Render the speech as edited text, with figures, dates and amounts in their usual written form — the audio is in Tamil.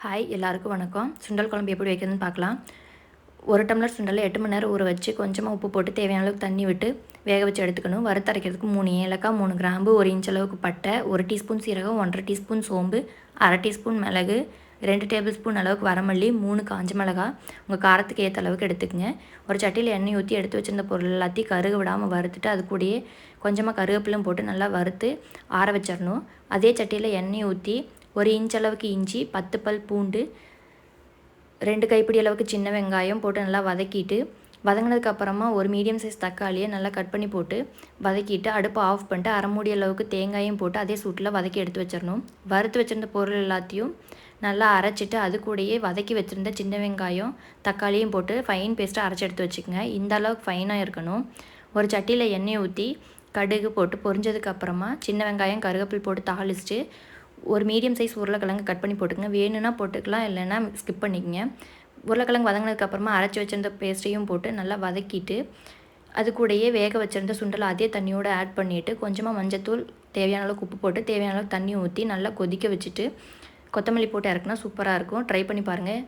ஹாய் எல்லாருக்கும் வணக்கம். சுண்டல் குழம்பு எப்படி வைக்கிறதுன்னு பார்க்கலாம். 1 டம்ளர் சுண்டலை 8 மணி நேரம் ஊற வச்சு கொஞ்சமாக உப்பு போட்டு தேவையான அளவுக்கு தண்ணி விட்டு வேக வச்சு எடுத்துக்கணும். வறுத்தரைக்கிறதுக்கு 3 ஏலக்காய், 3 கிராம்பு, 1 இன்ச் அளவுக்கு பட்டை, 1 டீஸ்பூன் சீரகம், 1 1/2 டீஸ்பூன் சோம்பு, 1/2 டீஸ்பூன் மிளகு, 2 டேபிள் ஸ்பூன் அளவுக்கு வரமல்லி, 3 காஞ்ச மிளகாய் உங்கள் காரத்துக்கு ஏற்ற அளவுக்கு எடுத்துக்கங்க. ஒரு சட்டியில் எண்ணெய் ஊற்றி எடுத்து வச்சிருந்த பொருள் எல்லாத்தையும் கருக விடாமல் வறுத்துட்டு அது கூடயே கொஞ்சமாக கருவேப்பிலையும் போட்டு நல்லா வறுத்து ஆற வச்சிடணும். அதே சட்டியில் எண்ணெய் ஊற்றி 1 இன்ச் அளவுக்கு இஞ்சி, 10 பல் பூண்டு, 2 கைப்பிடி அளவுக்கு சின்ன வெங்காயம் போட்டு நல்லா வதக்கிட்டு, வதங்கினதுக்கப்புறமா ஒரு மீடியம் சைஸ் தக்காளியை நல்லா கட் பண்ணி போட்டு வதக்கிட்டு அடுப்பை ஆஃப் பண்ணிட்டு அரை மூடி அளவுக்கு தேங்காயும் போட்டு அதே சூட்டில் வதக்கி எடுத்து வச்சிடணும். வறுத்து வச்சுருந்த பொருள் எல்லாத்தையும் நல்லா அரைச்சிட்டு அது கூடயே வதக்கி வச்சுருந்த சின்ன வெங்காயம் தக்காளியும் போட்டு ஃபைன் பேஸ்ட்டாக அரைச்சி எடுத்து வச்சுக்கோங்க. இந்த அளவுக்கு ஃபைனாக இருக்கணும். ஒரு சட்டியில் எண்ணெய் ஊற்றி கடுகு போட்டு பொரிஞ்சதுக்கப்புறமா சின்ன வெங்காயம் கருவேப்பிலை போட்டு தாளிச்சிட்டு ஒரு மீடியம் சைஸ் உருளைக்கிழங்கு கட் பண்ணி போட்டுக்கங்க. வேணும்னா போட்டுக்கலாம், இல்லைன்னா ஸ்கிப் பண்ணிக்கங்க. உருளைக்கிழங்கு வதங்கினதுக்கப்புறமா அரைச்சி வச்சிருந்த பேஸ்ட்டையும் போட்டு நல்லா வதக்கிட்டு அது கூடயே வேக வச்சுருந்த சுண்டலை அதே தண்ணியோடு ஆட் பண்ணிவிட்டு கொஞ்சமாக மஞ்சத்தூள், தேவையான அளவுக்கு உப்பு போட்டு தேவையான அளவுக்கு தண்ணி ஊற்றி நல்லா கொதிக்க வச்சுட்டு கொத்தமல்லி போட்டு இறக்குனா சூப்பராக இருக்கும். ட்ரை பண்ணி பாருங்கள்.